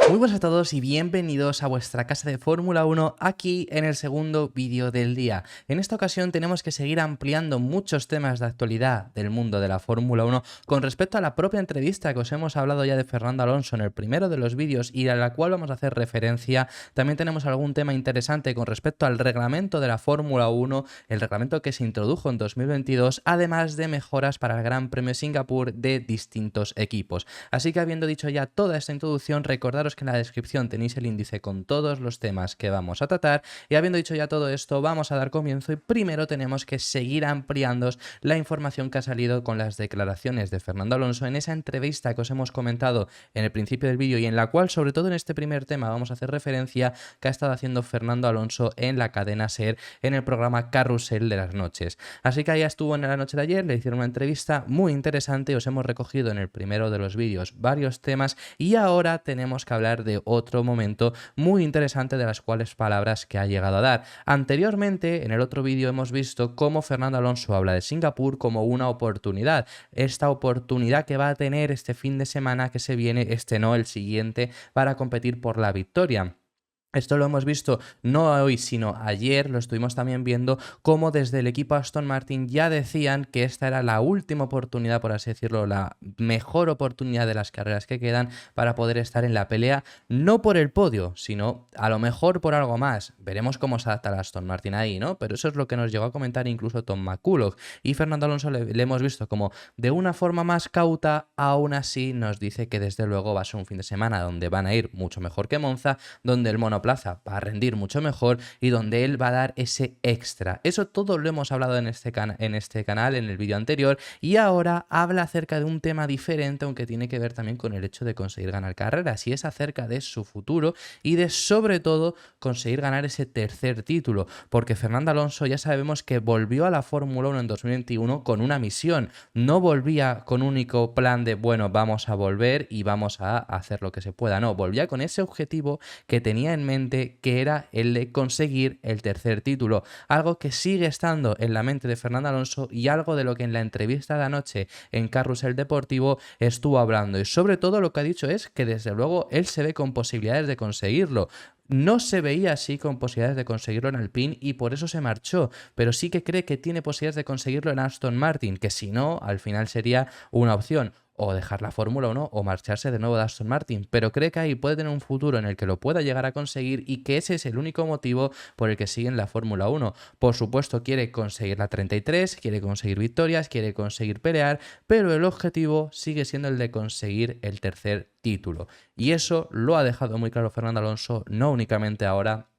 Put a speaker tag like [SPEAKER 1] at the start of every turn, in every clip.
[SPEAKER 1] Muy buenas a todos y bienvenidos a vuestra casa de Fórmula 1 aquí en el segundo vídeo del día. En esta ocasión tenemos que seguir ampliando muchos temas de actualidad del mundo de la Fórmula 1 con respecto a la propia entrevista que os hemos hablado ya de Fernando Alonso en el primero de los vídeos y a la cual vamos a hacer referencia. También tenemos algún tema interesante con respecto al reglamento de la Fórmula 1, el reglamento que se introdujo en 2022, además de mejoras para el Gran Premio de Singapur de distintos equipos. Así que habiendo dicho ya toda esta introducción, recordaros que en la descripción tenéis el índice con todos los temas que vamos a tratar y habiendo dicho ya todo esto vamos a dar comienzo y primero tenemos que seguir ampliando la información que ha salido con las declaraciones de Fernando Alonso en esa entrevista que os hemos comentado en el principio del vídeo y en la cual sobre todo en este primer tema vamos a hacer referencia que ha estado haciendo Fernando Alonso en la cadena SER en el programa Carrusel de las noches. Así que ahí estuvo en la noche de ayer, le hicieron una entrevista muy interesante, os hemos recogido en el primero de los vídeos varios temas y ahora tenemos que hablar de otro momento muy interesante de las cuales palabras que ha llegado a dar. Anteriormente, en el otro vídeo hemos visto cómo Fernando Alonso habla de Singapur como una oportunidad. Esta oportunidad que va a tener este fin de semana que se viene, no el siguiente, para competir por la victoria. Esto lo hemos visto no hoy, sino ayer, lo estuvimos también viendo, cómo desde el equipo Aston Martin ya decían que esta era la última oportunidad, por así decirlo, la mejor oportunidad de las carreras que quedan para poder estar en la pelea, no por el podio, sino a lo mejor por algo más. Veremos cómo se adapta el Aston Martin ahí, ¿no? Pero eso es lo que nos llegó a comentar incluso Tom McCulloch. Y Fernando Alonso le hemos visto como de una forma más cauta, aún así nos dice que desde luego va a ser un fin de semana donde van a ir mucho mejor que Monza, donde el monoplaza va a rendir mucho mejor y donde él va a dar ese extra. Eso todo lo hemos hablado en este canal, en el vídeo anterior, y ahora habla acerca de un tema diferente, aunque tiene que ver también con el hecho de conseguir ganar carreras, y es acerca de su futuro y de sobre todo conseguir ganar ese tercer título, porque Fernando Alonso ya sabemos que volvió a la Fórmula 1 en 2021 con una misión, no volvía con un único plan de bueno, vamos a volver y vamos a hacer lo que se pueda, no, volvía con ese objetivo que tenía en mente, que era el de conseguir el tercer título, algo que sigue estando en la mente de Fernando Alonso y algo de lo que en la entrevista de anoche en Carrusel Deportivo estuvo hablando, y sobre todo lo que ha dicho es que desde luego él se ve con posibilidades de conseguirlo. No se veía así con posibilidades de conseguirlo en Alpine y por eso se marchó, pero sí que cree que tiene posibilidades de conseguirlo en Aston Martin, que si no, al final sería una opción o dejar la Fórmula 1 o marcharse de nuevo de Aston Martin, pero cree que ahí puede tener un futuro en el que lo pueda llegar a conseguir y que ese es el único motivo por el que sigue en la Fórmula 1. Por supuesto quiere conseguir la 33, quiere conseguir victorias, quiere conseguir pelear, pero el objetivo sigue siendo el de conseguir el tercer título. Y eso lo ha dejado muy claro Fernando Alonso, no únicamente ahora,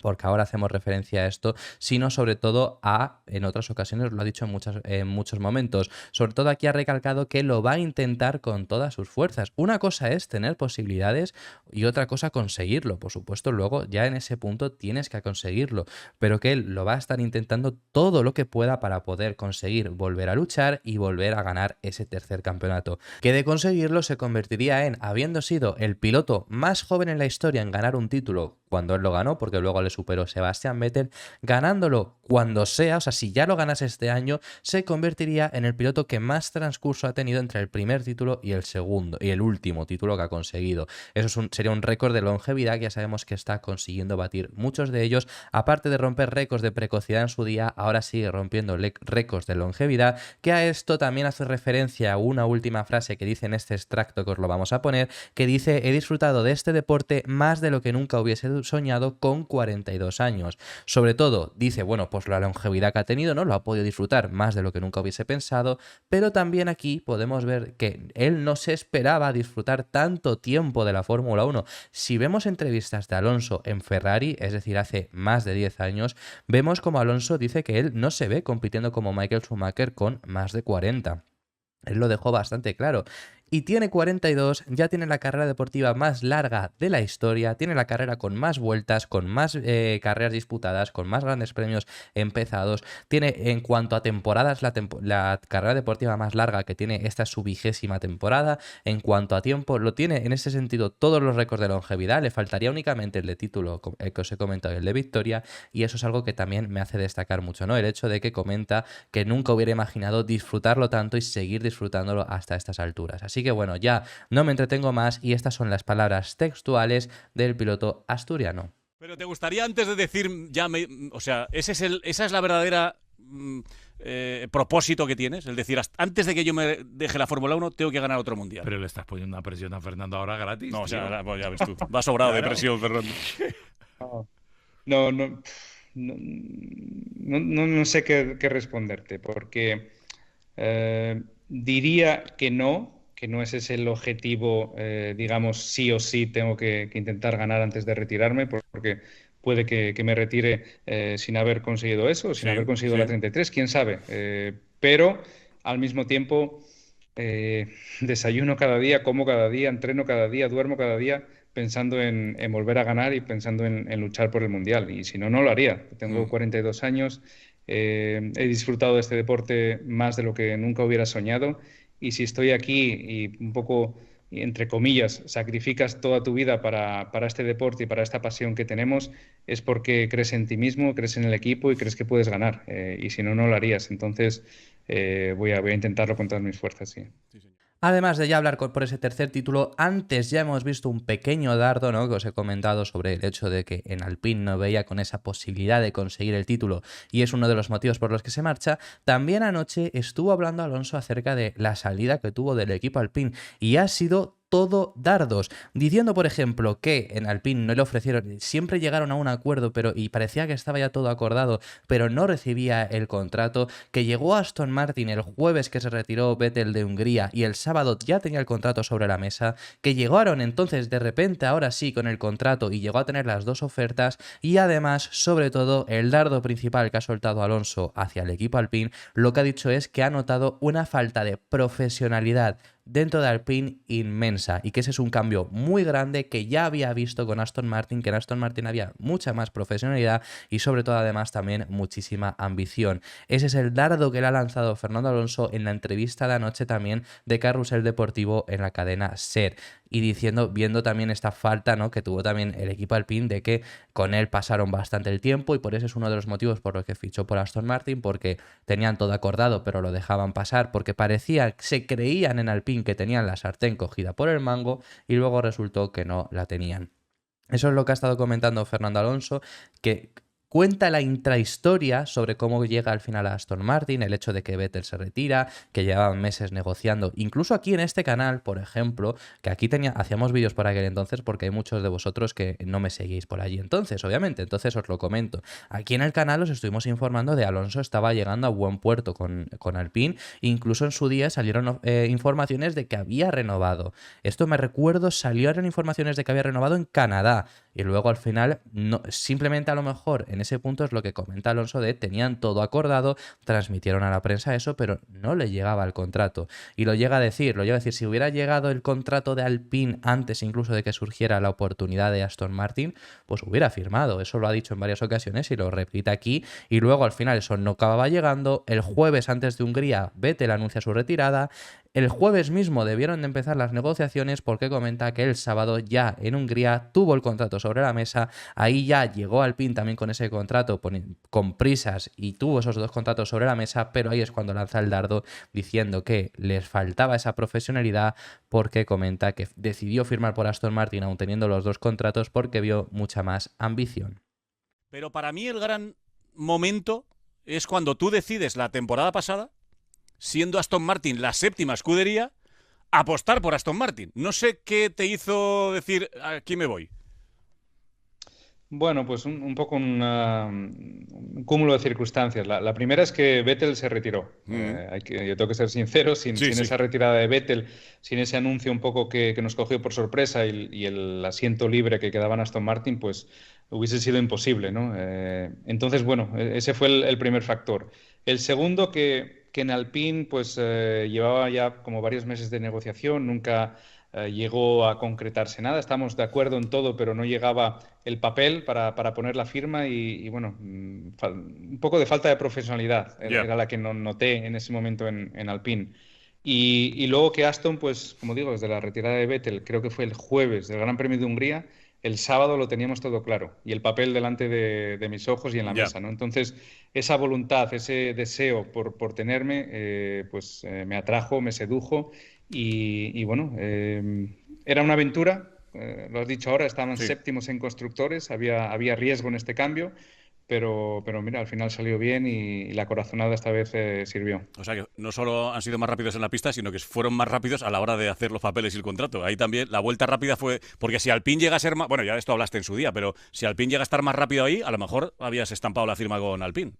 [SPEAKER 1] porque ahora hacemos referencia a esto, sino sobre todo en otras ocasiones, lo ha dicho en muchos momentos, sobre todo aquí ha recalcado que lo va a intentar con todas sus fuerzas. Una cosa es tener posibilidades y otra cosa conseguirlo, por supuesto luego ya en ese punto tienes que conseguirlo, pero que él lo va a estar intentando todo lo que pueda para poder conseguir volver a luchar y volver a ganar ese tercer campeonato, que de conseguirlo se convertiría en, habiendo sido el piloto más joven en la historia en ganar un título cuando él lo ganó, porque luego le superó Sebastian Vettel, ganándolo cuando sea, o sea, si ya lo ganas este año, se convertiría en el piloto que más transcurso ha tenido entre el primer título y el segundo, y el último título que ha conseguido. Eso sería un récord de longevidad que ya sabemos que está consiguiendo batir muchos de ellos, aparte de romper récords de precocidad en su día, ahora sigue rompiendo récords de longevidad, que a esto también hace referencia a una última frase que dice en este extracto que os lo vamos a poner, que dice: he disfrutado de este deporte más de lo que nunca hubiese soñado con 42 años. Sobre todo, dice, bueno, pues la longevidad que ha tenido, ¿no? Lo ha podido disfrutar más de lo que nunca hubiese pensado, pero también aquí podemos ver que él no se esperaba disfrutar tanto tiempo de la Fórmula 1. Si vemos entrevistas de Alonso en Ferrari, es decir, hace más de 10 años, vemos como Alonso dice que él no se ve compitiendo como Michael Schumacher con más de 40. Él lo dejó bastante claro. Y tiene 42, ya tiene la carrera deportiva más larga de la historia, tiene la carrera con más vueltas, con más carreras disputadas, con más grandes premios empezados, tiene en cuanto a temporadas la carrera deportiva más larga que tiene, esta es su 20ª temporada, en cuanto a tiempo lo tiene en ese sentido todos los récords de longevidad, le faltaría únicamente el de título, el que os he comentado, el de victoria, y eso es algo que también me hace destacar mucho, ¿no? El hecho de que comenta que nunca hubiera imaginado disfrutarlo tanto y seguir disfrutándolo hasta estas alturas. Así Así que bueno, ya no me entretengo más y estas son las palabras textuales del piloto asturiano.
[SPEAKER 2] Pero te gustaría antes de decir, o sea, esa es la verdadera propósito que tienes, es decir, antes de que yo me deje la Fórmula 1 tengo que ganar otro mundial.
[SPEAKER 3] Pero le estás poniendo una presión a Fernando ahora gratis.
[SPEAKER 2] No, o
[SPEAKER 3] tío.
[SPEAKER 2] sea, pues ya ves tú, va sobrado
[SPEAKER 3] Claro.
[SPEAKER 2] de presión, Fernando.
[SPEAKER 4] No sé qué responderte, porque diría que no ese es el objetivo, digamos, sí o sí tengo que intentar ganar antes de retirarme, porque puede que me retire sin haber conseguido eso, sin
[SPEAKER 2] Sí,
[SPEAKER 4] haber conseguido
[SPEAKER 2] sí.
[SPEAKER 4] la 33, quién sabe. Pero al mismo tiempo, desayuno cada día, como cada día, entreno cada día, duermo cada día pensando en volver a ganar y pensando en luchar por el Mundial. Y si no, no lo haría. Tengo 42 años, he disfrutado de este deporte más de lo que nunca hubiera soñado. Y si estoy aquí y un poco, entre comillas, sacrificas toda tu vida para este deporte y para esta pasión que tenemos, es porque crees en ti mismo, crees en el equipo y crees que puedes ganar. Y si no, no lo harías. Entonces, voy a intentarlo con todas mis fuerzas, sí.
[SPEAKER 1] Además de ya hablar por ese tercer título, antes ya hemos visto un pequeño dardo, ¿no?, que os he comentado sobre el hecho de que en Alpine no veía con esa posibilidad de conseguir el título y es uno de los motivos por los que se marcha. También anoche estuvo hablando Alonso acerca de la salida que tuvo del equipo Alpine y ha sido todo dardos, diciendo por ejemplo que en Alpine no le ofrecieron, siempre llegaron a un acuerdo y parecía que estaba ya todo acordado, pero no recibía el contrato, que llegó Aston Martin el jueves que se retiró Vettel de Hungría y el sábado ya tenía el contrato sobre la mesa, que llegaron entonces de repente ahora sí con el contrato y llegó a tener las dos ofertas y además, sobre todo, el dardo principal que ha soltado Alonso hacia el equipo Alpine, lo que ha dicho es que ha notado una falta de profesionalidad dentro de Alpine inmensa y que ese es un cambio muy grande que ya había visto con Aston Martin, que en Aston Martin había mucha más profesionalidad y sobre todo además también muchísima ambición. Ese es el dardo que le ha lanzado Fernando Alonso en la entrevista de anoche también de Carrusel Deportivo en la cadena SER y viendo también esta falta, ¿no?, que tuvo también el equipo Alpine de que con él pasaron bastante el tiempo y por eso es uno de los motivos por los que fichó por Aston Martin, porque tenían todo acordado pero lo dejaban pasar, porque parecía, se creían en Alpine que tenían la sartén cogida por el mango y luego resultó que no la tenían. Eso es lo que ha estado comentando Fernando Alonso, que cuenta la intrahistoria sobre cómo llega al final a Aston Martin, el hecho de que Vettel se retira, que llevaban meses negociando. Incluso aquí en este canal, por ejemplo, que aquí hacíamos vídeos por aquel entonces porque hay muchos de vosotros que no me seguís por allí entonces, obviamente, entonces os lo comento. Aquí en el canal os estuvimos informando de Alonso estaba llegando a buen puerto con Alpine, incluso en su día salieron informaciones de que había renovado. Esto me recuerdo, salieron informaciones de que había renovado en Canadá y luego al final, no, simplemente a lo mejor en ese punto es lo que comenta Alonso de tenían todo acordado, transmitieron a la prensa eso, pero no le llegaba el contrato. Y lo llega a decir, si hubiera llegado el contrato de Alpine antes incluso de que surgiera la oportunidad de Aston Martin, pues hubiera firmado. Eso lo ha dicho en varias ocasiones y lo repite aquí. Y luego al final eso no acababa llegando. El jueves antes de Hungría, Vettel anuncia su retirada. El jueves mismo debieron de empezar las negociaciones porque comenta que el sábado ya en Hungría tuvo el contrato sobre la mesa, ahí ya llegó Alpine también con ese contrato con prisas y tuvo esos dos contratos sobre la mesa, pero ahí es cuando lanza el dardo diciendo que les faltaba esa profesionalidad porque comenta que decidió firmar por Aston Martin aún teniendo los dos contratos porque vio mucha más ambición.
[SPEAKER 2] Pero para mí el gran momento es cuando tú decides la temporada pasada, siendo Aston Martin la séptima escudería, apostar por Aston Martin. No sé qué te hizo decir, aquí me voy.
[SPEAKER 4] Bueno, pues un poco un cúmulo de circunstancias. La primera es que Vettel se retiró. Yo tengo que ser sincero, sin esa retirada de Vettel, sin ese anuncio un poco que nos cogió por sorpresa y el asiento libre que quedaba en Aston Martin, pues hubiese sido imposible, ¿no? Entonces, bueno, ese fue el primer factor. El segundo, que en Alpine pues llevaba ya como varios meses de negociación, nunca llegó a concretarse nada. Estamos de acuerdo en todo, pero no llegaba el papel para poner la firma y bueno, un poco de falta de profesionalidad era la que noté en ese momento en Alpine. Y luego que Aston, pues como digo, desde la retirada de Vettel, creo que fue el jueves del Gran Premio de Hungría, el sábado lo teníamos todo claro y el papel delante de mis ojos y en la mesa, ¿no? Entonces, esa voluntad, ese deseo por tenerme, me atrajo, me sedujo Y bueno, era una aventura, lo has dicho ahora, estaban
[SPEAKER 2] Sí.
[SPEAKER 4] séptimos en constructores, había riesgo en este cambio, pero mira, al final salió bien y la corazonada esta vez sirvió.
[SPEAKER 2] O sea que no solo han sido más rápidos en la pista, sino que fueron más rápidos a la hora de hacer los papeles y el contrato. Ahí también la vuelta rápida fue... Porque si Alpine llega a ser más... Bueno, ya de esto hablaste en su día, pero si Alpine llega a estar más rápido ahí, a lo mejor habías estampado la firma con Alpine.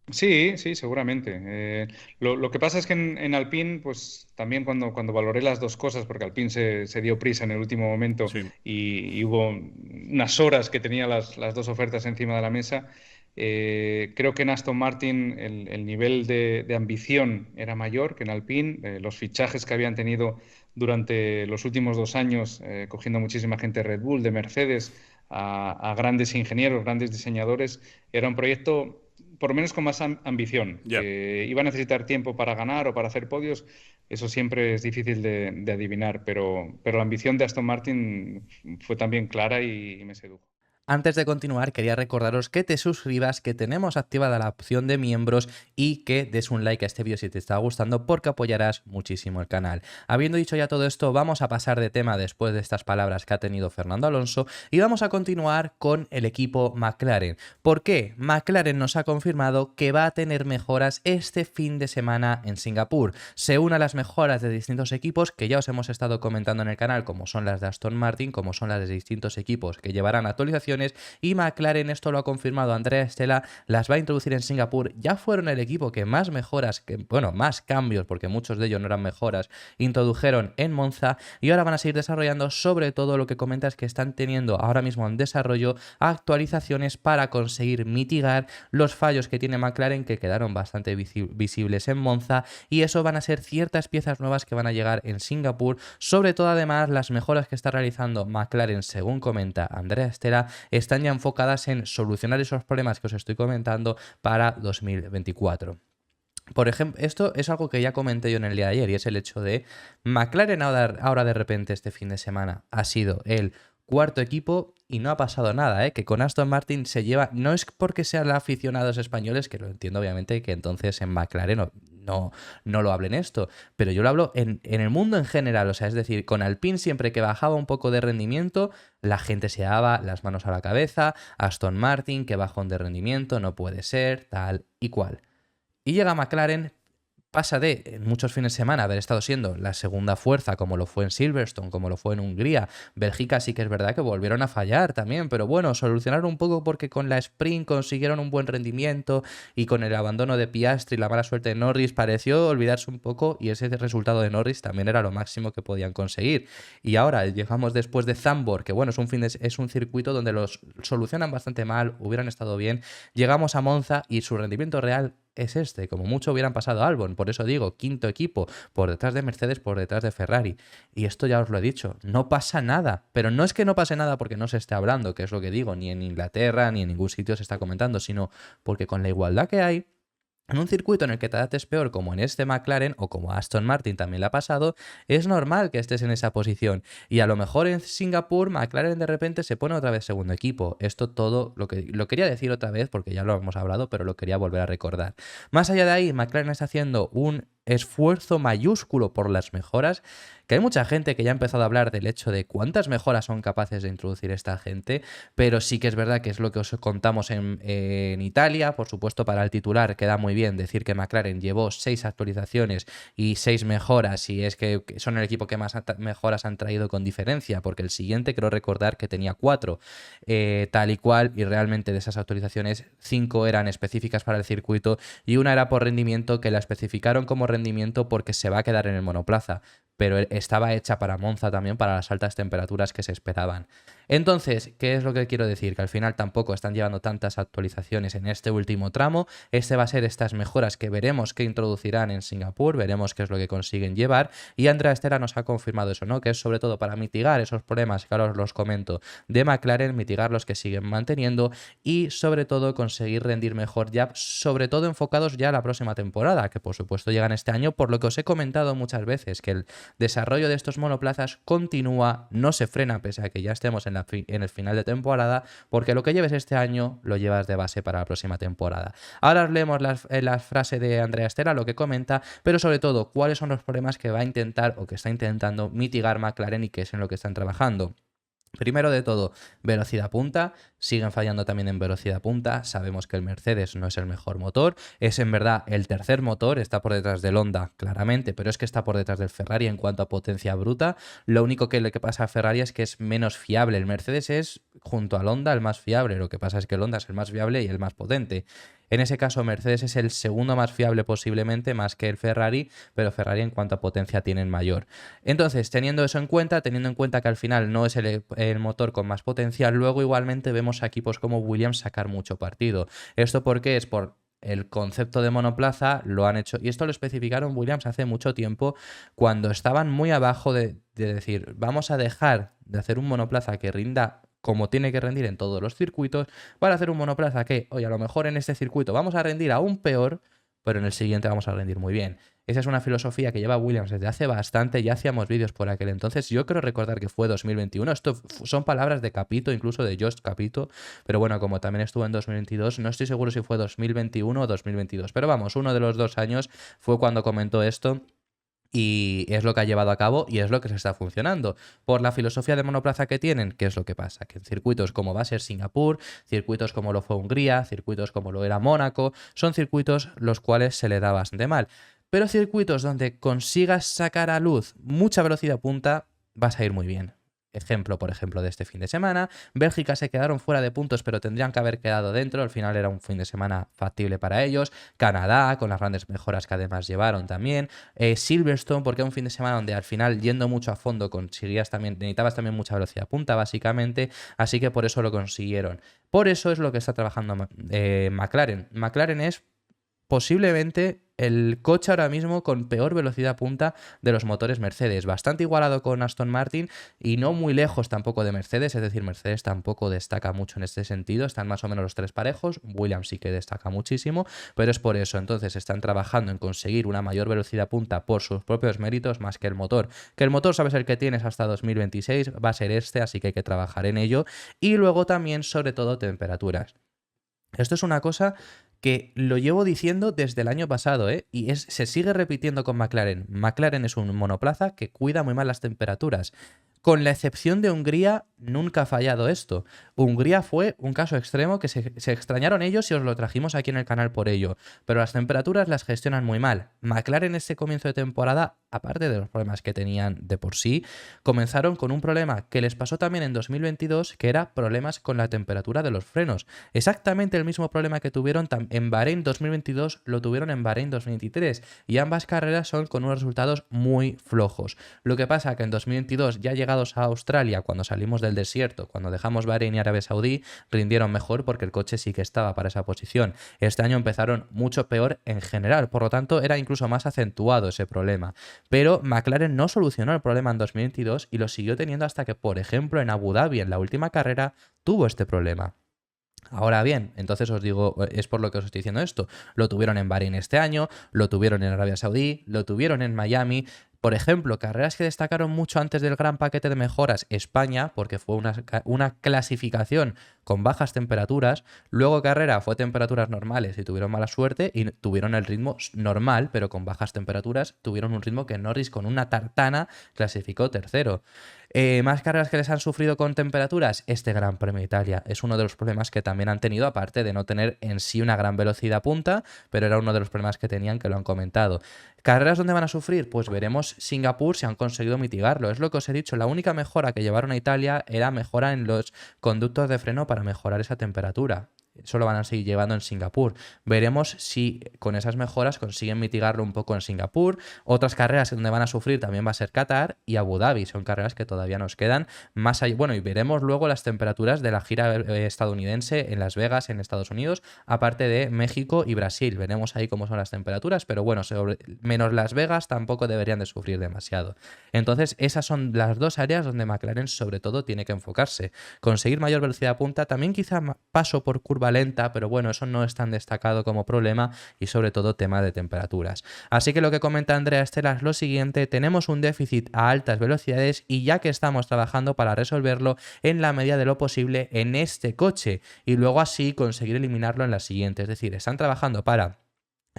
[SPEAKER 4] Sí, sí, seguramente. Lo que pasa es que en Alpine, pues también cuando valoré las dos cosas, porque Alpine se dio prisa en el último momento
[SPEAKER 2] Sí.
[SPEAKER 4] y hubo unas horas que tenía las dos ofertas encima de la mesa, creo que en Aston Martin el nivel de ambición era mayor que en Alpine. Los fichajes que habían tenido durante los últimos 2 años, cogiendo muchísima gente de Red Bull, de Mercedes, a grandes ingenieros, grandes diseñadores, era un proyecto por lo menos con más ambición,
[SPEAKER 2] Ya.
[SPEAKER 4] que iba a necesitar tiempo para ganar o para hacer podios, eso siempre es difícil de adivinar, pero la ambición de Aston Martin fue también clara y me sedujo.
[SPEAKER 1] Antes de continuar, quería recordaros que te suscribas, que tenemos activada la opción de miembros y que des un like a este vídeo si te está gustando porque apoyarás muchísimo el canal. Habiendo dicho ya todo esto, vamos a pasar de tema después de estas palabras que ha tenido Fernando Alonso y vamos a continuar con el equipo McLaren. ¿Por qué? McLaren nos ha confirmado que va a tener mejoras este fin de semana en Singapur. Se une a las mejoras de distintos equipos que ya os hemos estado comentando en el canal, como son las de Aston Martin, como son las de distintos equipos que llevarán actualizaciones, y McLaren, esto lo ha confirmado Andrea Stella, las va a introducir en Singapur. Ya fueron el equipo que más mejoras, más cambios, porque muchos de ellos no eran mejoras, introdujeron en Monza y ahora van a seguir desarrollando. Sobre todo lo que comentas que están teniendo ahora mismo en desarrollo actualizaciones para conseguir mitigar los fallos que tiene McLaren, que quedaron bastante visibles en Monza, y eso van a ser ciertas piezas nuevas que van a llegar en Singapur. Sobre todo además las mejoras que está realizando McLaren, según comenta Andrea Stella, están ya enfocadas en solucionar esos problemas que os estoy comentando para 2024. Por ejemplo, esto es algo que ya comenté yo en el día de ayer y es el hecho de McLaren ahora de repente este fin de semana ha sido el cuarto equipo y no ha pasado nada, ¿eh? Que con Aston Martin se lleva, no es porque sean aficionados españoles, que lo entiendo obviamente, que entonces en McLaren no lo hablen esto, pero yo lo hablo en el mundo en general, o sea, es decir, con Alpine siempre que bajaba un poco de rendimiento, la gente se daba las manos a la cabeza, Aston Martin, que bajón de rendimiento, no puede ser, tal y cual. Y llega McLaren, pasa de en muchos fines de semana haber estado siendo la segunda fuerza, como lo fue en Silverstone, como lo fue en Hungría. Bélgica sí que es verdad que volvieron a fallar también, pero bueno, solucionaron un poco porque con la sprint consiguieron un buen rendimiento y con el abandono de Piastri y la mala suerte de Norris pareció olvidarse un poco, y ese resultado de Norris también era lo máximo que podían conseguir. Y ahora llegamos después de Zandvoort, que bueno, es un circuito donde los solucionan bastante mal, hubieran estado bien. Llegamos a Monza y su rendimiento real es este, como mucho hubieran pasado a Albon, por eso digo, quinto equipo, por detrás de Mercedes, por detrás de Ferrari. Y esto ya os lo he dicho, no pasa nada, pero no es que no pase nada porque no se esté hablando, que es lo que digo, ni en Inglaterra ni en ningún sitio se está comentando, sino porque con la igualdad que hay, en un circuito en el que te adaptes peor, como en este McLaren o como Aston Martin también le ha pasado, es normal que estés en esa posición. Y a lo mejor en Singapur McLaren de repente se pone otra vez segundo equipo. Esto todo lo quería decir otra vez porque ya lo hemos hablado, pero lo quería volver a recordar. Más allá de ahí, McLaren está haciendo un esfuerzo mayúsculo por las mejoras, que hay mucha gente que ya ha empezado a hablar del hecho de cuántas mejoras son capaces de introducir esta gente, pero sí que es verdad que es lo que os contamos en Italia. Por supuesto, para el titular queda muy bien decir que McLaren llevó 6 actualizaciones y 6 mejoras, y es que son el equipo que más mejoras han traído con diferencia, porque el siguiente creo recordar que tenía 4, tal y cual, y realmente de esas actualizaciones 5 eran específicas para el circuito y una era por rendimiento, que la especificaron como rendimiento porque se va a quedar en el monoplaza, pero estaba hecha para Monza también, para las altas temperaturas que se esperaban. Entonces, ¿qué es lo que quiero decir? Que al final tampoco están llevando tantas actualizaciones en este último tramo. Este va a ser estas mejoras que veremos que introducirán en Singapur, veremos qué es lo que consiguen llevar, y Andrea Stella nos ha confirmado eso, ¿no? Que es sobre todo para mitigar esos problemas que ahora os los comento de McLaren, mitigar los que siguen manteniendo y sobre todo conseguir rendir mejor ya, sobre todo enfocados ya a la próxima temporada, que por supuesto llegan este año, por lo que os he comentado muchas veces, que el desarrollo de estos monoplazas continúa, no se frena pese a que ya estemos en en el final de temporada, porque lo que lleves este año lo llevas de base para la próxima temporada. Ahora os leemos la frase de Andrea Stella, lo que comenta, pero sobre todo, cuáles son los problemas que va a intentar o que está intentando mitigar McLaren y qué es en lo que están trabajando. Primero de todo, velocidad punta. Siguen fallando también en velocidad punta. Sabemos que el Mercedes no es el mejor motor. Es en verdad el tercer motor. Está por detrás del Honda, claramente, pero es que está por detrás del Ferrari en cuanto a potencia bruta. Lo único que le pasa a Ferrari es que es menos fiable. El Mercedes es, junto al Honda, el más fiable. Lo que pasa es que el Honda es el más fiable y el más potente. En ese caso, Mercedes es el segundo más fiable posiblemente, más que el Ferrari, pero Ferrari en cuanto a potencia tienen mayor. Entonces, teniendo eso en cuenta, teniendo en cuenta que al final no es el motor con más potencia, luego igualmente vemos a equipos como Williams sacar mucho partido. ¿Esto por qué? Es por el concepto de monoplaza, lo han hecho, y esto lo especificaron Williams hace mucho tiempo, cuando estaban muy abajo de decir, vamos a dejar de hacer un monoplaza que rinda como tiene que rendir en todos los circuitos, para hacer un monoplaza que, oye, a lo mejor en este circuito vamos a rendir aún peor, pero en el siguiente vamos a rendir muy bien. Esa es una filosofía que lleva Williams desde hace bastante, ya hacíamos vídeos por aquel entonces, yo creo recordar que fue 2021, esto son palabras de Capito, incluso de Josh Capito, pero bueno, como también estuvo en 2022, no estoy seguro si fue 2021 o 2022, pero vamos, uno de los 2 años fue cuando comentó esto. Y es lo que ha llevado a cabo y es lo que se está funcionando. Por la filosofía de monoplaza que tienen, ¿qué es lo que pasa? Que en circuitos como va a ser Singapur, circuitos como lo fue Hungría, circuitos como lo era Mónaco, son circuitos los cuales se le da bastante mal. Pero circuitos donde consigas sacar a luz mucha velocidad punta, vas a ir muy bien. Ejemplo, por ejemplo, de este fin de semana. Bélgica se quedaron fuera de puntos, pero tendrían que haber quedado dentro. Al final era un fin de semana factible para ellos. Canadá, con las grandes mejoras que además llevaron también. Silverstone, porque era un fin de semana donde al final, yendo mucho a fondo, necesitabas también mucha velocidad punta, básicamente. Así que por eso lo consiguieron. Por eso es lo que está trabajando McLaren. McLaren es posiblemente el coche ahora mismo con peor velocidad punta de los motores Mercedes, bastante igualado con Aston Martin y no muy lejos tampoco de Mercedes, es decir, Mercedes tampoco destaca mucho en este sentido, están más o menos los 3 parejos, Williams sí que destaca muchísimo, pero es por eso, entonces están trabajando en conseguir una mayor velocidad punta por sus propios méritos más que el motor sabes el que tienes hasta 2026, va a ser este, así que hay que trabajar en ello, y luego también sobre todo temperaturas. Esto es una cosa que lo llevo diciendo desde el año pasado, y se sigue repitiendo con McLaren. McLaren es un monoplaza que cuida muy mal las temperaturas. Con la excepción de Hungría, nunca ha fallado esto. Hungría fue un caso extremo que se extrañaron ellos y os lo trajimos aquí en el canal por ello. Pero las temperaturas las gestionan muy mal. McLaren en este comienzo de temporada, aparte de los problemas que tenían de por sí, comenzaron con un problema que les pasó también en 2022, que era problemas con la temperatura de los frenos. Exactamente el mismo problema que tuvieron en Bahrein 2022, lo tuvieron en Bahrein 2023. Y ambas carreras son con unos resultados muy flojos. Lo que pasa que en 2022 ya llegados a Australia, cuando salimos del desierto, cuando dejamos Bahrein y Arabia Saudí, rindieron mejor porque el coche sí que estaba para esa posición. Este año empezaron mucho peor en general, por lo tanto era incluso más acentuado ese problema. Pero McLaren no solucionó el problema en 2022 y lo siguió teniendo hasta que, por ejemplo, en Abu Dhabi, en la última carrera, tuvo este problema. Ahora bien, entonces os digo, es por lo que os estoy diciendo esto, lo tuvieron en Bahrein este año, lo tuvieron en Arabia Saudí, lo tuvieron en Miami. Por ejemplo, carreras que destacaron mucho antes del gran paquete de mejoras, España, porque fue una clasificación con bajas temperaturas, luego carrera fue temperaturas normales y tuvieron mala suerte y tuvieron el ritmo normal, pero con bajas temperaturas, tuvieron un ritmo que Norris con una tartana clasificó tercero. Más carreras que les han sufrido con temperaturas, este Gran Premio de Italia es uno de los problemas que también han tenido, aparte de no tener en sí una gran velocidad punta, pero era uno de los problemas que tenían, que lo han comentado. ¿Carreras donde van a sufrir? Pues veremos Singapur si han conseguido mitigarlo. Es lo que os he dicho, la única mejora que llevaron a Italia era mejora en los conductos de freno para mejorar esa temperatura. Eso lo van a seguir llevando en Singapur. Veremos si con esas mejoras consiguen mitigarlo un poco en Singapur. Otras carreras donde van a sufrir también va a ser Qatar y Abu Dhabi. Son carreras que todavía nos quedan más allá. Bueno, y veremos luego las temperaturas de la gira estadounidense en Las Vegas, en Estados Unidos, aparte de México y Brasil. Veremos ahí cómo son las temperaturas, pero bueno, menos Las Vegas tampoco deberían de sufrir demasiado. Entonces, esas son las 2 áreas donde McLaren sobre todo tiene que enfocarse. Conseguir mayor velocidad punta, también quizá paso por curva curva lenta, pero bueno, eso no es tan destacado como problema y sobre todo tema de temperaturas. Así que lo que comenta Andrea Stella es lo siguiente: tenemos un déficit a altas velocidades y ya que estamos trabajando para resolverlo en la medida de lo posible en este coche y luego así conseguir eliminarlo en la siguiente. Es decir, están trabajando para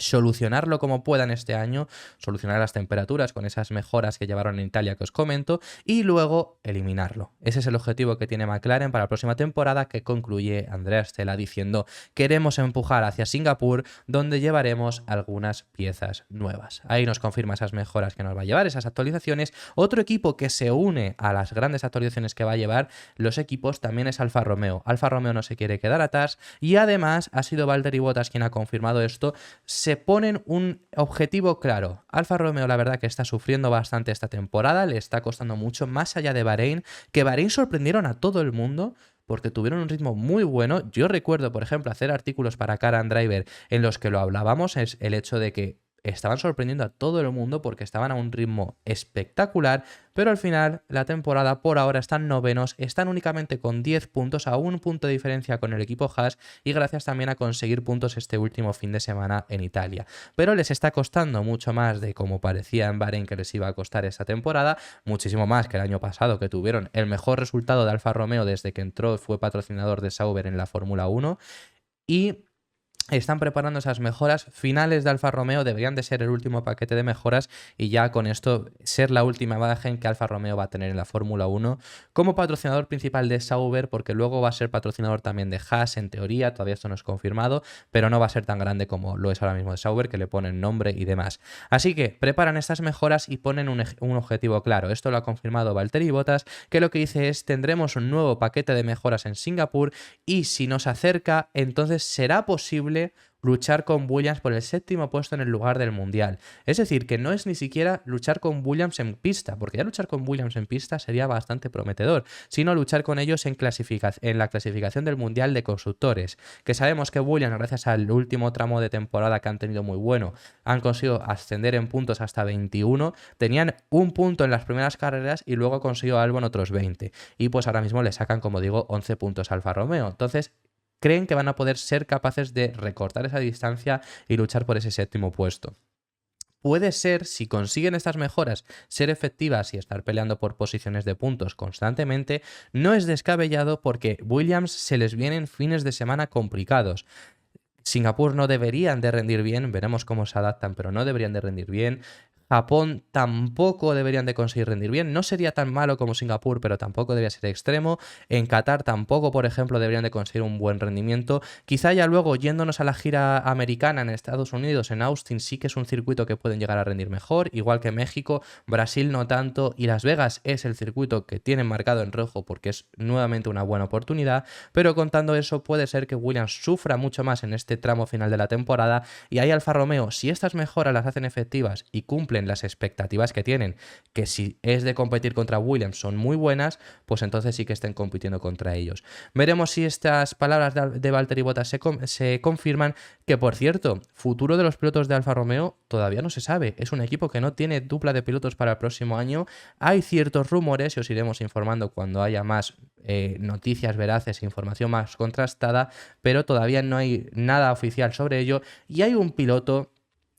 [SPEAKER 1] solucionarlo como puedan este año, solucionar las temperaturas con esas mejoras que llevaron en Italia que os comento y luego eliminarlo. Ese es el objetivo que tiene McLaren para la próxima temporada, que concluye Andrea Stella diciendo: queremos empujar hacia Singapur, donde llevaremos algunas piezas nuevas. Ahí nos confirma esas mejoras que nos va a llevar, esas actualizaciones. Otro equipo que se une a las grandes actualizaciones que va a llevar los equipos también es Alfa Romeo. Alfa Romeo no se quiere quedar atrás y además ha sido Valtteri Bottas quien ha confirmado esto. Se ponen un objetivo claro. Alfa Romeo la verdad que está sufriendo bastante esta temporada, le está costando mucho, más allá de Bahrein, que Bahrein sorprendieron a todo el mundo porque tuvieron un ritmo muy bueno. Yo recuerdo, por ejemplo, hacer artículos para Car and Driver en los que lo hablábamos, es el hecho de que estaban sorprendiendo a todo el mundo porque estaban a un ritmo espectacular, pero al final la temporada por ahora están novenos, están únicamente con 10 puntos, a un punto de diferencia con el equipo Haas y gracias también a conseguir puntos este último fin de semana en Italia. Pero les está costando mucho más de como parecía en Bahrein que les iba a costar esta temporada, muchísimo más que el año pasado, que tuvieron el mejor resultado de Alfa Romeo desde que entró y fue patrocinador de Sauber en la Fórmula 1 y están preparando esas mejoras finales de Alfa Romeo, deberían de ser el último paquete de mejoras y ya con esto ser la última imagen que Alfa Romeo va a tener en la Fórmula 1 como patrocinador principal de Sauber, porque luego va a ser patrocinador también de Haas en teoría, todavía esto no es confirmado, pero no va a ser tan grande como lo es ahora mismo de Sauber, que le ponen nombre y demás. Así que preparan estas mejoras y ponen un objetivo claro. Esto lo ha confirmado Valtteri Bottas, que lo que dice es: tendremos un nuevo paquete de mejoras en Singapur y si nos acerca, entonces será posible luchar con Williams por el 7º puesto en el lugar del Mundial. Es decir, que no es ni siquiera luchar con Williams en pista, porque ya luchar con Williams en pista sería bastante prometedor, sino luchar con ellos en la clasificación del Mundial de Constructores, que sabemos que Williams, gracias al último tramo de temporada que han tenido muy bueno, han conseguido ascender en puntos hasta 21, tenían un punto en las primeras carreras y luego consiguió Albon otros 20, y pues ahora mismo le sacan, como digo, 11 puntos a Alfa Romeo. Entonces creen que van a poder ser capaces de recortar esa distancia y luchar por ese 7º puesto. Puede ser, si consiguen estas mejoras, ser efectivas y estar peleando por posiciones de puntos constantemente, no es descabellado porque Williams se les vienen fines de semana complicados. Singapur no deberían de rendir bien, veremos cómo se adaptan, pero no deberían de rendir bien. Japón tampoco deberían de conseguir rendir bien. No sería tan malo como Singapur, pero tampoco debería ser extremo. En Qatar tampoco, por ejemplo, deberían de conseguir un buen rendimiento. Quizá ya luego, yéndonos a la gira americana en Estados Unidos, en Austin, sí que es un circuito que pueden llegar a rendir mejor, igual que México. Brasil no tanto, y Las Vegas es el circuito que tienen marcado en rojo porque es nuevamente una buena oportunidad, pero contando eso puede ser que Williams sufra mucho más en este tramo final de la temporada y ahí Alfa Romeo, si estas mejoras las hacen efectivas y cumplen las expectativas que tienen, que si es de competir contra Williams son muy buenas, pues entonces sí que estén compitiendo contra ellos. Veremos si estas palabras de Valtteri Bottas se confirman, que por cierto, futuro de los pilotos de Alfa Romeo todavía no se sabe, es un equipo que no tiene dupla de pilotos para el próximo año, hay ciertos rumores y os iremos informando cuando haya más noticias veraces e información más contrastada, pero todavía no hay nada oficial sobre ello y hay un piloto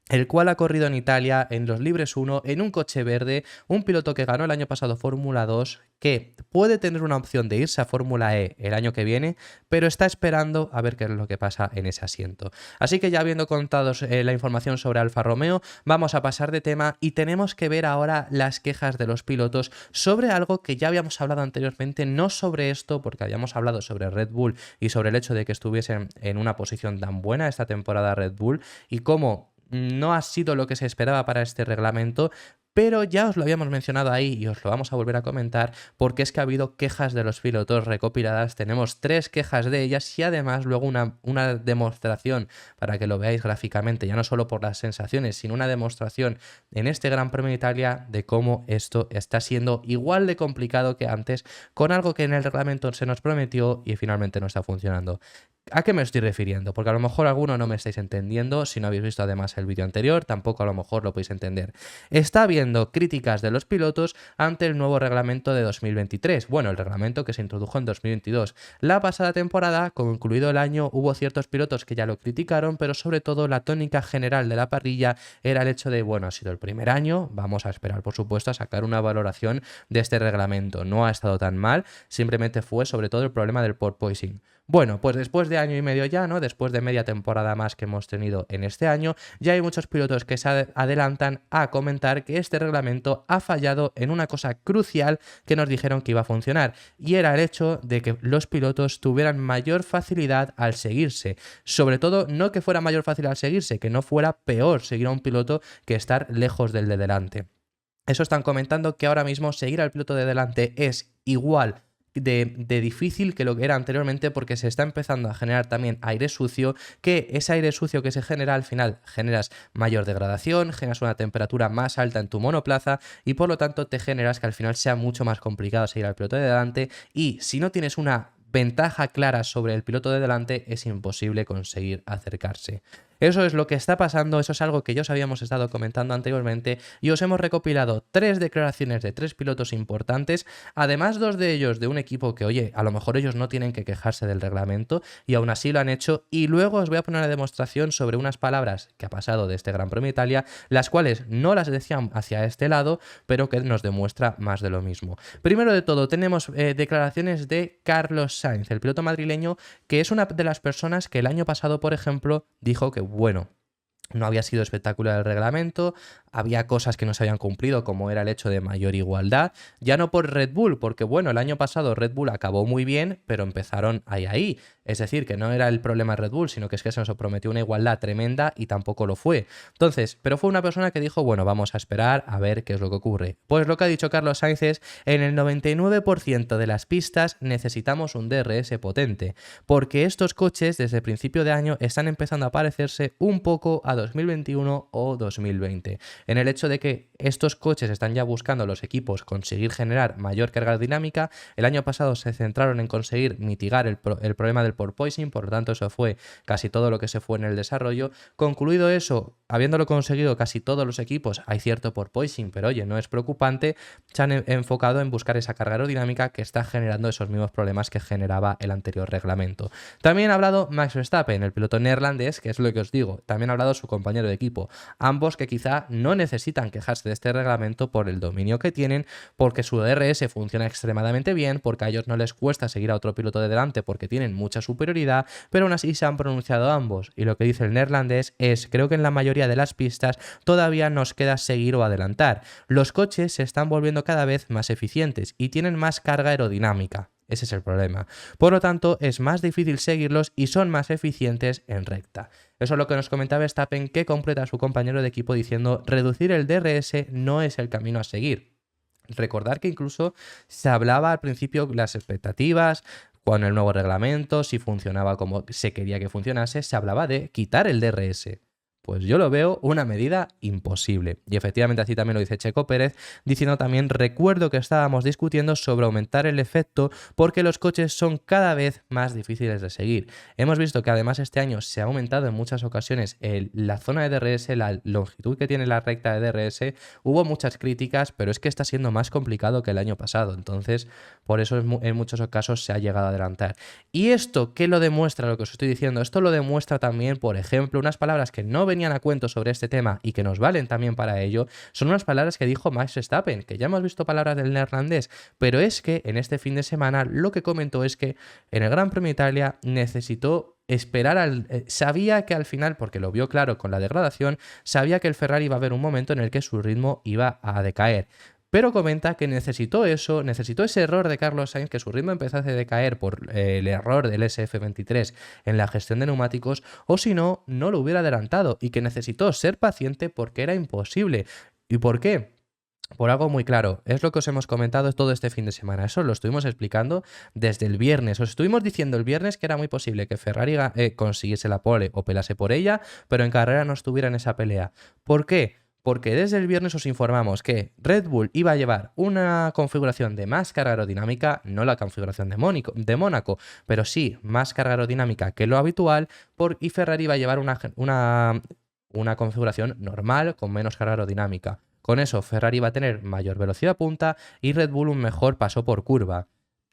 [SPEAKER 1] el cual ha corrido en Italia en los Libres 1 en un coche verde, un piloto que ganó el año pasado Fórmula 2, que puede tener una opción de irse a Fórmula E el año que viene, pero está esperando a ver qué es lo que pasa en ese asiento. Así que ya habiendo contado la información sobre Alfa Romeo, vamos a pasar de tema y tenemos que ver ahora las quejas de los pilotos sobre algo que ya habíamos hablado anteriormente, no sobre esto, porque habíamos hablado sobre Red Bull y sobre el hecho de que estuviesen en una posición tan buena esta temporada Red Bull y cómo no ha sido lo que se esperaba para este reglamento, pero ya os lo habíamos mencionado ahí y os lo vamos a volver a comentar porque es que ha habido quejas de los pilotos recopiladas, tenemos 3 quejas de ellas y además luego una demostración para que lo veáis gráficamente, ya no solo por las sensaciones, sino una demostración en este Gran Premio de Italia de cómo esto está siendo igual de complicado que antes, con algo que en el reglamento se nos prometió y finalmente no está funcionando. ¿A qué me estoy refiriendo? Porque a lo mejor alguno no me estáis entendiendo, si no habéis visto además el vídeo anterior, tampoco a lo mejor lo podéis entender. Está habiendo críticas de los pilotos ante el nuevo reglamento de 2023, bueno, el reglamento que se introdujo en 2022. La pasada temporada, concluido el año, hubo ciertos pilotos que ya lo criticaron, pero sobre todo la tónica general de la parrilla era el hecho de, bueno, ha sido el primer año, vamos a esperar por supuesto a sacar una valoración de este reglamento. No ha estado tan mal, simplemente fue sobre todo el problema del porpoising. Bueno, pues después de año y medio ya, ¿no? Después de media temporada más que hemos tenido en este año, ya hay muchos pilotos que se adelantan a comentar que este reglamento ha fallado en una cosa crucial que nos dijeron que iba a funcionar, y era el hecho de que los pilotos tuvieran mayor facilidad al seguirse. Sobre todo, no que fuera mayor facilidad al seguirse, que no fuera peor seguir a un piloto que estar lejos del de delante. Eso están comentando, que ahora mismo seguir al piloto de delante es igual de difícil que lo que era anteriormente, porque se está empezando a generar también aire sucio, que ese aire sucio que se genera al final generas mayor degradación, generas una temperatura más alta en tu monoplaza y por lo tanto te generas que al final sea mucho más complicado seguir al piloto de delante, y si no tienes una ventaja clara sobre el piloto de delante es imposible conseguir acercarse. Eso es lo que está pasando, eso es algo que ya os habíamos estado comentando anteriormente y os hemos recopilado 3 declaraciones de 3 pilotos importantes, además 2 de ellos de un equipo que, oye, a lo mejor ellos no tienen que quejarse del reglamento y aún así lo han hecho, y luego os voy a poner una demostración sobre unas palabras que ha pasado de este Gran Premio de Italia, las cuales no las decían hacia este lado, pero que nos demuestra más de lo mismo. Primero de todo tenemos declaraciones de Carlos Sainz, el piloto madrileño, que es una de las personas que el año pasado, por ejemplo, dijo que bueno, no había sido espectacular el reglamento, había cosas que no se habían cumplido, como era el hecho de mayor igualdad, ya no por Red Bull, porque bueno, el año pasado Red Bull acabó muy bien, pero empezaron ahí. Es decir, que no era el problema Red Bull, sino que es que se nos prometió una igualdad tremenda y tampoco lo fue. Entonces, pero fue una persona que dijo, bueno, vamos a esperar a ver qué es lo que ocurre. Pues lo que ha dicho Carlos Sainz es, en el 99% de las pistas necesitamos un DRS potente, porque estos coches desde el principio de año están empezando a parecerse un poco a 2021 o 2020. En el hecho de que estos coches están ya buscando los equipos conseguir generar mayor carga aerodinámica. El año pasado se centraron en conseguir mitigar el problema del porpoising, por lo tanto eso fue casi todo lo que se fue en el desarrollo. Concluido eso, habiéndolo conseguido casi todos los equipos, hay cierto porpoising, pero oye, no es preocupante, se han enfocado en buscar esa carga aerodinámica que está generando esos mismos problemas que generaba el anterior reglamento. También ha hablado Max Verstappen, el piloto neerlandés, que es lo que os digo, también ha hablado su compañero de equipo, ambos que quizá no necesitan quejarse de este reglamento por el dominio que tienen, porque su DRS funciona extremadamente bien, porque a ellos no les cuesta seguir a otro piloto de delante porque tienen mucha superioridad, pero aún así se han pronunciado ambos, y lo que dice el neerlandés es, creo que en la mayoría de las pistas todavía nos queda seguir o adelantar. Los coches se están volviendo cada vez más eficientes y tienen más carga aerodinámica. Ese es el problema. Por lo tanto, es más difícil seguirlos y son más eficientes en recta. Eso es lo que nos comentaba Verstappen, que completa a su compañero de equipo diciendo, reducir el DRS no es el camino a seguir. Recordar que incluso se hablaba al principio las expectativas, con el nuevo reglamento, si funcionaba como se quería que funcionase, se hablaba de quitar el DRS. Pues yo lo veo una medida imposible. Y efectivamente así también lo dice Checo Pérez, diciendo también, recuerdo que estábamos discutiendo sobre aumentar el efecto porque los coches son cada vez más difíciles de seguir. Hemos visto que además este año se ha aumentado en muchas ocasiones la zona de DRS, la longitud que tiene la recta de DRS. Hubo muchas críticas, pero es que está siendo más complicado que el año pasado. Entonces, por eso en muchos casos se ha llegado a adelantar. ¿Y esto qué lo demuestra, lo que os estoy diciendo? Esto lo demuestra también, por ejemplo, unas palabras que no venían a cuento sobre este tema y que nos valen también para ello, son unas palabras que dijo Max Verstappen, que ya hemos visto palabras del neerlandés, pero es que en este fin de semana lo que comentó es que en el Gran Premio de Italia necesitó esperar sabía que al final, porque lo vio claro con la degradación, sabía que el Ferrari iba a haber un momento en el que su ritmo iba a decaer. Pero comenta que necesitó ese error de Carlos Sainz, que su ritmo empezase a decaer por el error del SF23 en la gestión de neumáticos, o si no, no lo hubiera adelantado, y que necesitó ser paciente porque era imposible. ¿Y por qué? Por algo muy claro, es lo que os hemos comentado todo este fin de semana, eso lo estuvimos explicando desde el viernes, os estuvimos diciendo el viernes que era muy posible que Ferrari consiguiese la pole o pelase por ella, pero en carrera no estuviera en esa pelea. ¿Por qué? Porque desde el viernes os informamos que Red Bull iba a llevar una configuración de más carga aerodinámica, no la configuración de Mónaco, pero sí más carga aerodinámica que lo habitual, y Ferrari iba a llevar una configuración normal con menos carga aerodinámica. Con eso Ferrari va a tener mayor velocidad punta y Red Bull un mejor paso por curva.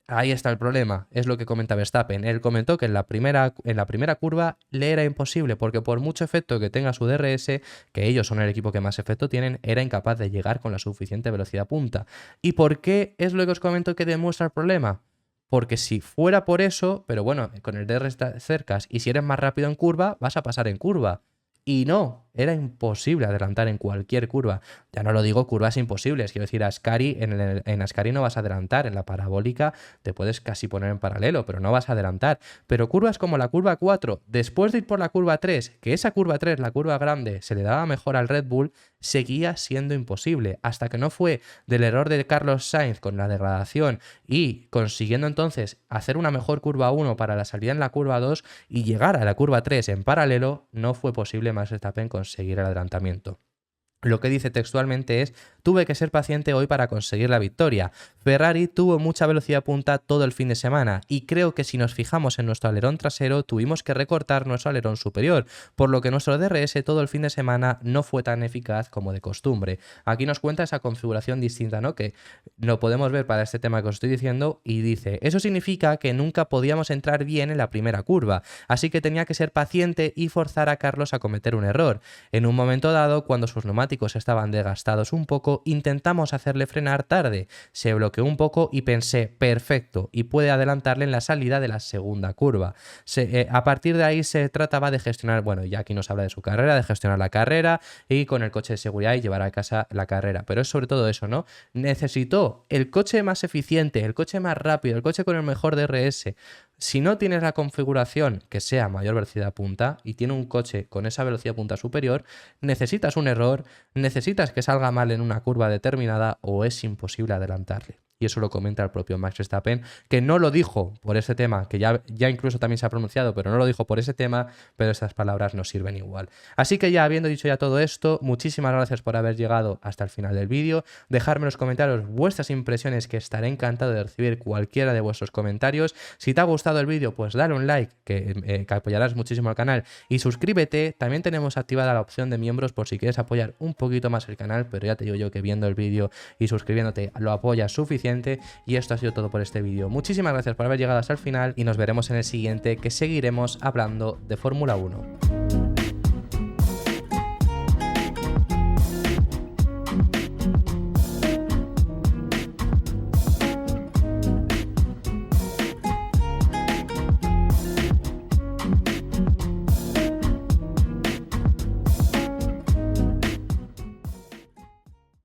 [SPEAKER 1] Ahí está el problema, es lo que comenta Verstappen. Él comentó que en la primera curva le era imposible porque por mucho efecto que tenga su DRS, que ellos son el equipo que más efecto tienen, era incapaz de llegar con la suficiente velocidad punta. ¿Y por qué es lo que os comento que demuestra el problema? Porque si fuera por eso, pero bueno, con el DRS cercas y si eres más rápido en curva, vas a pasar en curva. Y no, era imposible adelantar en cualquier curva. Ya no lo digo curvas imposibles, quiero decir, en Ascari no vas a adelantar, en la parabólica te puedes casi poner en paralelo, pero no vas a adelantar. Pero curvas como la curva 4, después de ir por la curva 3, que esa curva 3, la curva grande, se le daba mejor al Red Bull, seguía siendo imposible, hasta que no fue del error de Carlos Sainz con la degradación y consiguiendo entonces hacer una mejor curva 1 para la salida en la curva 2 y llegar a la curva 3 en paralelo, no fue posible Max Verstappen conseguir el adelantamiento. Lo que dice textualmente es: tuve que ser paciente hoy para conseguir la victoria. Ferrari tuvo mucha velocidad punta todo el fin de semana y creo que si nos fijamos en nuestro alerón trasero tuvimos que recortar nuestro alerón superior, por lo que nuestro DRS todo el fin de semana no fue tan eficaz como de costumbre. Aquí nos cuenta esa configuración distinta, ¿no? Que lo podemos ver para este tema que os estoy diciendo y dice: eso significa que nunca podíamos entrar bien en la primera curva, así que tenía que ser paciente y forzar a Carlos a cometer un error. En un momento dado, cuando sus neumáticos estaban desgastados un poco, intentamos hacerle frenar tarde, se bloqueó un poco y pensé, perfecto, y puede adelantarle en la salida de la segunda curva. A partir de ahí se trataba de gestionar, bueno, ya aquí nos habla de su carrera, de gestionar la carrera y con el coche de seguridad y llevar a casa la carrera, pero es sobre todo eso, ¿no? Necesitó el coche más eficiente, el coche más rápido, el coche con el mejor DRS. Si no tienes la configuración que sea mayor velocidad punta y tiene un coche con esa velocidad punta superior, necesitas un error, necesitas que salga mal en una curva determinada o es imposible adelantarle. Y eso lo comenta el propio Max Verstappen, que no lo dijo por ese tema, que ya incluso también se ha pronunciado, pero no lo dijo por ese tema, pero estas palabras nos sirven igual. Así que ya habiendo dicho ya todo esto, muchísimas gracias por haber llegado hasta el final del vídeo. Dejadme en los comentarios vuestras impresiones, que estaré encantado de recibir cualquiera de vuestros comentarios. Si te ha gustado el vídeo, pues dale un like, que apoyarás muchísimo al canal, y suscríbete. También tenemos activada la opción de miembros por si quieres apoyar un poquito más el canal, pero ya te digo yo que viendo el vídeo y suscribiéndote lo apoyas suficiente. Y esto ha sido todo por este vídeo. Muchísimas gracias por haber llegado hasta el final y nos veremos en el siguiente, que seguiremos hablando de Fórmula 1.